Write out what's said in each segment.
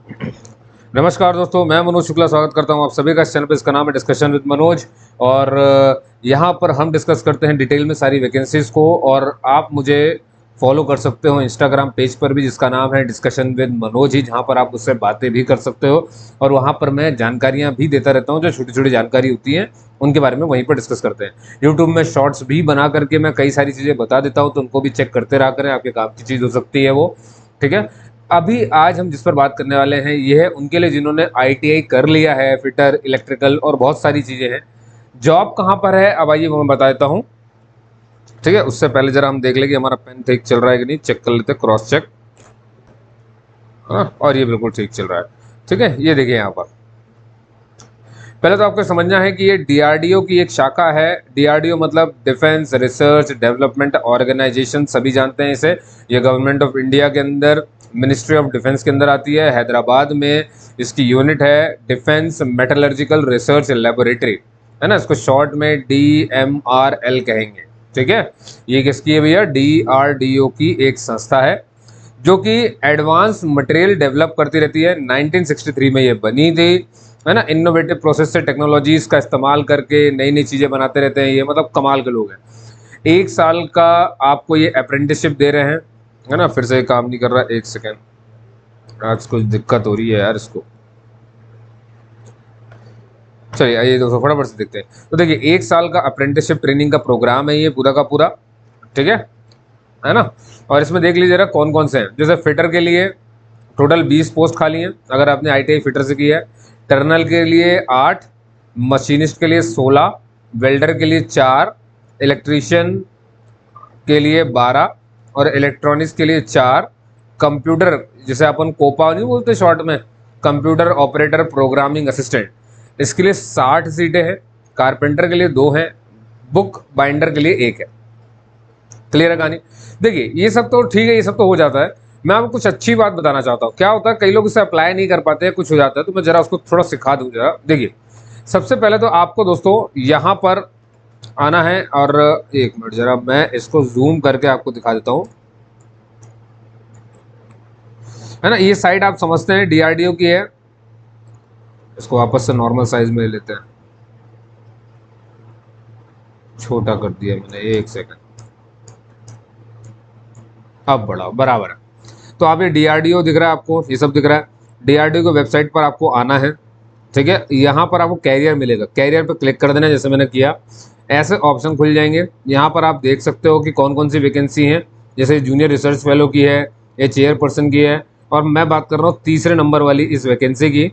नमस्कार दोस्तों, मैं मनोज शुक्ला स्वागत करता हूं आप सभी का इस चैनल पे। इसका नाम है डिस्कशन विद मनोज। और यहाँ पर हम डिस्कस करते हैं डिटेल में सारी वैकेंसीज को। और आप मुझे फॉलो कर सकते हो इंस्टाग्राम पेज पर भी, जिसका नाम है डिस्कशन विद मनोज ही, जहाँ पर आप मुझसे बातें भी कर सकते हो। और वहाँ पर मैं जानकारियाँ भी देता रहता हूँ, जो छोटी छोटी जानकारी होती हैं उनके बारे में वहीं पर डिस्कस करते हैं। यूट्यूब में शॉर्ट्स भी बना करके मैं कई सारी चीज़ें बता देता हूँ, तो उनको भी चेक करते रहा करें, आपके काम की चीज़ हो सकती है वो। ठीक है। अभी आज हम जिस पर बात करने वाले हैं ये है उनके लिए जिन्होंने आईटीआई कर लिया है, फिटर, इलेक्ट्रिकल और बहुत सारी चीज़ें हैं। जॉब कहाँ पर है, अब आइए वो मैं बता देता हूँ। ठीक है, उससे पहले जरा हम देख लें कि हमारा पेन ठीक चल रहा है कि नहीं। चेक कर लेते हैं, क्रॉस चेक। हाँ, और ये बिल्कुल ठीक चल रहा है। ठीक है, ये देखिए यहाँ पर पहले तो आपको समझना है कि ये डीआरडीओ की एक शाखा है। डीआरडीओ मतलब डिफेंस रिसर्च डेवलपमेंट ऑर्गेनाइजेशन, सभी जानते हैं इसे। ये गवर्नमेंट ऑफ इंडिया के अंदर मिनिस्ट्री ऑफ डिफेंस के अंदर आती है। हैदराबाद में इसकी यूनिट है डिफेंस मेटलर्जिकल रिसर्च लेबोरेटरी, है ना। इसको शॉर्ट में DMRL कहेंगे। ठीक है, ये किसकी है भैया? DRDO की एक संस्था है जो कि एडवांस मटेरियल डेवलप करती रहती है। 1963 में ये बनी थी, है ना। इनोवेटिव प्रोसेस से टेक्नोलॉजीज का इस्तेमाल करके नई नई चीज़ें बनाते रहते हैं ये, मतलब कमाल के लोग हैं। 1 साल का आपको ये अप्रेंटिसशिप दे रहे हैं, है ना। फिर से काम नहीं कर रहा, एक सेकेंड, आज कुछ दिक्कत हो रही है यार इसको। चलिए आइए दोस्तों फटाफट से देखते हैं। तो देखिए, 1 साल का अप्रेंटिसशिप ट्रेनिंग का प्रोग्राम है ये पूरा का पूरा। ठीक है ना। और इसमें देख लीजिए जरा कौन कौन से हैं। जैसे फिटर के लिए टोटल 20 पोस्ट खाली हैं, अगर आपने आईटीआई फिटर से की है। टर्नल के लिए 8, मशीनिस्ट के लिए 16, वेल्डर के लिए 4, इलेक्ट्रीशियन के लिए 12 और इलेक्ट्रॉनिक्स के लिए 4। कंप्यूटर, जिसे अपन कोपा नहीं बोलते शॉर्ट में, कंप्यूटर ऑपरेटर प्रोग्रामिंग असिस्टेंट, इसके लिए 60 सीटें हैं। कारपेंटर के लिए 2 हैं, बुक बाइंडर के लिए 1 है। क्लियर है कहानी? देखिए ये सब तो ठीक है, ये सब तो हो जाता है। मैं आपको कुछ अच्छी बात बताना चाहता हूँ। क्या होता है, कई लोग इसे अप्लाई नहीं कर पाते हैं, कुछ हो जाता है, तो मैं जरा उसको थोड़ा सिखा दूँ जरा। देखिए, सबसे पहले तो आपको दोस्तों यहाँ पर आना है। और एक मिनट, जरा मैं इसको जूम करके आपको दिखा देता हूँ, है ना। ये साइट आप समझते हैं डीआरडीओ की है। इसको वापस से नॉर्मल साइज में ले लेते हैं, छोटा कर दिया मैंने, एक सेकंड, अब बड़ा बराबर है। तो आप ये डीआरडीओ दिख रहा है आपको, ये सब दिख रहा है। डीआरडीओ की वेबसाइट पर आपको आना है। ठीक है, यहाँ पर आपको कैरियर मिलेगा, कैरियर पर क्लिक कर देना जैसे मैंने किया। ऐसे ऑप्शन खुल जाएंगे। यहाँ पर आप देख सकते हो कि कौन कौन सी वैकेंसी हैं। जैसे जूनियर रिसर्च फेलो की है, ये चेयरपर्सन की है। और मैं बात कर रहा हूँ तीसरे नंबर वाली इस वैकेंसी की,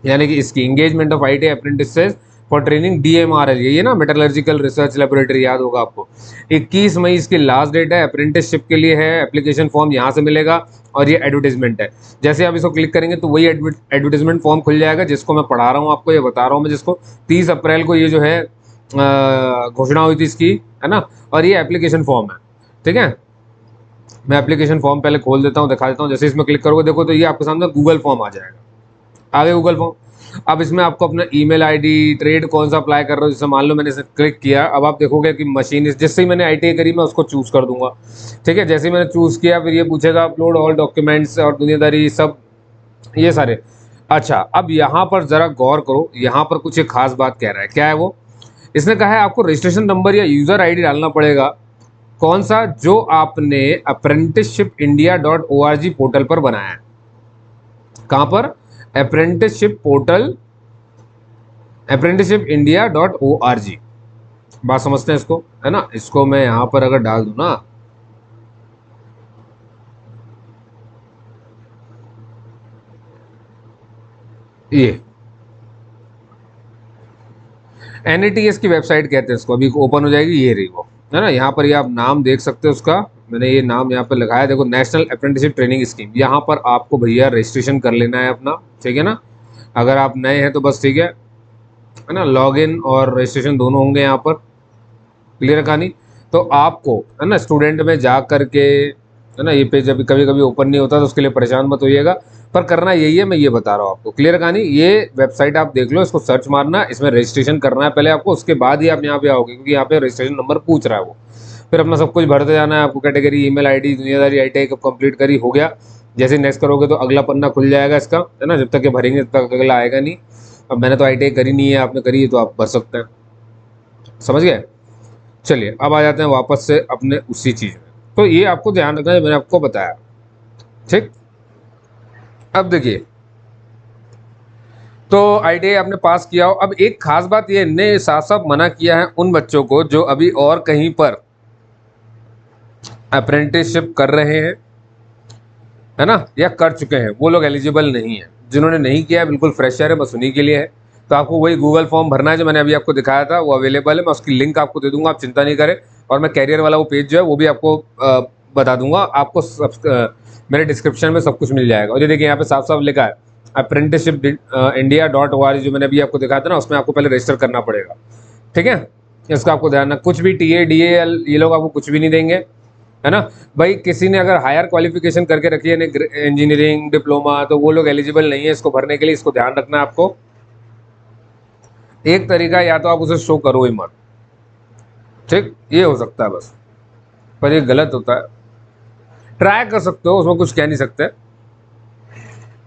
यानी कि इसकी engagement of IT apprentices for training DMRL, ये ना मेटलर्जिकल रिसर्च लेबोरेटरी, याद होगा आपको। 21 मई इसकी लास्ट डेट है, अप्रेंटिसशिप के लिए है। एप्लीकेशन फॉर्म यहाँ से मिलेगा और ये एडवर्टीजमेंट है। जैसे आप इसको क्लिक करेंगे तो वही एडवर्टीजमेंट फॉर्म खुल जाएगा जिसको मैं पढ़ा रहा हूँ आपको, ये बता रहा हूँ मैं, जिसको 30 अप्रैल को ये जो है घोषणा हुई थी इसकी, है ना। और ये एप्लीकेशन फॉर्म है। ठीक है, मैं एप्लीकेशन फॉर्म पहले खोल देता हूँ, दिखा देता हूँ। जैसे इसमें क्लिक करोगे देखो तो ये आपके सामने गूगल फॉर्म आ जाएगा, आगे गूगल फॉर्म। अब इसमें आपको अपना ईमेल आईडी, ट्रेड कौन सा अप्लाई कर रहे हो, जैसे मान लो मैंने इसे क्लिक किया, अब आप देखोगे कि मशीन, जिससे ही मैंने आईटीआई करी मैं उसको चूज कर दूंगा। ठीक है, जैसे ही मैंने चूज किया फिर ये पूछेगा अपलोड ऑल डॉक्यूमेंट्स और दुनियादारी सब, ये सारे। अच्छा, अब यहाँ पर जरा गौर करो, यहाँ पर कुछ एक खास बात कह रहा है। क्या है वो? इसने कहा है आपको रजिस्ट्रेशन नंबर या यूजर आईडी डालना पड़ेगा। कौन सा? जो आपने apprenticeshipindia.org पोर्टल पर बनाया है। कहां पर? Apprenticeship portal, apprenticeshipindia.org। बात समझते हैं इसको, है ना। इसको मैं यहां पर अगर डाल दूं ना, ये NATS की वेबसाइट कहते हैं इसको, अभी ओपन हो जाएगी, ये रही वो, है ना। यहाँ पर ये आप नाम देख सकते हो उसका, मैंने ये नाम यहाँ पर लगाया, देखो, नेशनल अप्रेंटिसशिप ट्रेनिंग स्कीम। यहाँ पर आपको भैया रजिस्ट्रेशन कर लेना है अपना। ठीक है ना, अगर आप नए हैं तो बस ठीक है ना। लॉगिन और रजिस्ट्रेशन दोनों होंगे यहाँ पर। क्लियर कहानी? तो आपको, है ना, स्टूडेंट में जा करके, है ना, ये पेज अभी कभी कभी ओपन नहीं होता तो उसके लिए परेशान मत होइएगा, पर करना यही है, मैं ये बता रहा हूँ आपको। क्लियर कहानी? ये वेबसाइट आप देख लो, इसको सर्च मारना, इसमें रजिस्ट्रेशन करना है पहले आपको, उसके बाद ही आप यहाँ पे आओगे, क्योंकि यहाँ पे रजिस्ट्रेशन नंबर पूछ रहा है वो। फिर अपना सब कुछ भरते जाना है आपको, कैटेगरी, ईमेल आईडी, दुनियादारी, आईटीआई कब कंप्लीट करी, हो गया। जैसे नेक्स्ट करोगे तो अगला पन्ना खुल जाएगा इसका, है ना। जब तक ये भरेंगे तब तक अगला आएगा नहीं। अब मैंने तो ITI करी नहीं है, आपने करी है तो आप भर सकते हैं, समझ गए। चलिए अब आ जाते हैं वापस से अपने उसी चीज़ में। तो ये आपको ध्यान रखना है, मैंने आपको बताया, ठीक। अब देखिए, तो ITI आपने पास किया हो। अब एक खास बात ये इनने साफ साफ मना किया है उन बच्चों को जो अभी और कहीं पर अप्रेंटिसशिप कर रहे हैं, है ना, या कर चुके हैं, वो लोग एलिजिबल नहीं है। जिन्होंने नहीं किया है बिल्कुल फ्रेशर है, बस उन्हीं के लिए है। तो आपको वही गूगल फॉर्म भरना है जो मैंने अभी आपको दिखाया था, वो अवेलेबल है, मैं उसकी लिंक आपको दे दूंगा, आप चिंता नहीं करें। और मैं कैरियर वाला वो पेज जो है वो भी आपको बता दूंगा, आपको मेरे डिस्क्रिप्शन में सब कुछ मिल जाएगा। और ये देखिए यहाँ पे साफ साफ लिखा है apprenticeship.india.org, जो मैंने अभी आपको दिखाया था ना, उसमें आपको पहले रजिस्टर करना पड़ेगा, ठीक है। इसका आपको ध्यान रखना, कुछ भी TA DAL ये लोग आपको कुछ भी नहीं देंगे, है ना। भाई किसी ने अगर हायर क्वालिफिकेशन करके रखी है, इंजीनियरिंग डिप्लोमा, तो वो लोग एलिजिबल नहीं है इसको भरने के लिए, इसको ध्यान रखना है आपको। एक तरीका या तो आप उसे शो करो ही मत, ठीक, ये हो सकता है बस, पर ये गलत होता है। ट्राई कर सकते हो, उसमें कुछ कह नहीं सकते,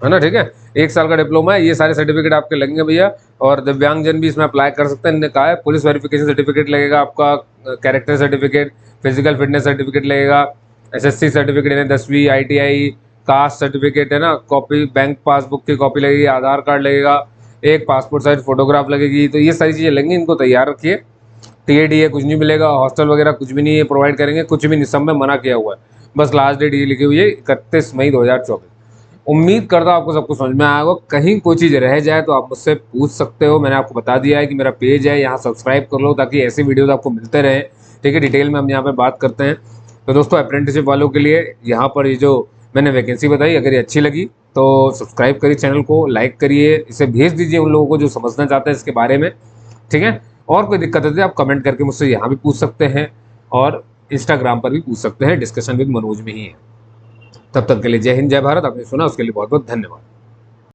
है ना, ठीक है। 1 साल का डिप्लोमा है, ये सारे सर्टिफिकेट आपके लगेंगे भैया। और दिव्यांगजन भी इसमें अप्लाई कर सकते हैं, इन्होंने कहा है। पुलिस वेरिफिकेशन सर्टिफिकेट लगेगा आपका, character certificate, physical fitness certificate लगेगा, SSC सर्टिफिकेट है, 10वीं, ITI, कास्ट सर्टिफिकेट, है ना, कॉपी बैंक पासबुक की कॉपी लगेगी, आधार कार्ड लगेगा, एक पासपोर्ट साइज फोटोग्राफ लगेगी। तो ये सारी चीज़ें लगेंगी, इनको तैयार रखिए। TADA कुछ नहीं मिलेगा, हॉस्टल वगैरह कुछ भी नहीं है प्रोवाइड करेंगे, कुछ भी नहीं, सब में मना किया हुआ है। बस लास्ट डेट ये लिखी हुई है 31 मई 2024। उम्मीद करता हूँ आपको सब कुछ समझ में आया होगा। कहीं कोई चीज़ रह जाए तो आप मुझसे पूछ सकते हो। मैंने आपको बता दिया है कि मेरा पेज है, यहाँ सब्सक्राइब कर लो ताकि ऐसी वीडियोस आपको मिलते रहें, ठीक है। डिटेल में हम यहाँ पे बात करते हैं। तो दोस्तों अप्रेंटिसशिप वालों के लिए यहाँ पर ये जो मैंने वैकेंसी बताई, अगर ये अच्छी लगी तो सब्सक्राइब करिए चैनल को, लाइक करिए, इसे भेज दीजिए उन लोगों को जो समझना चाहते हैं इसके बारे में, ठीक है। और कोई दिक्कत है तो आप कमेंट करके मुझसे यहाँ भी पूछ सकते हैं, और इंस्टाग्राम पर भी पूछ सकते हैं, डिस्कशन विद मनोज में ही है। तब तक के लिए जय हिंद जय भारत। आपने सुना उसके लिए बहुत बहुत धन्यवाद।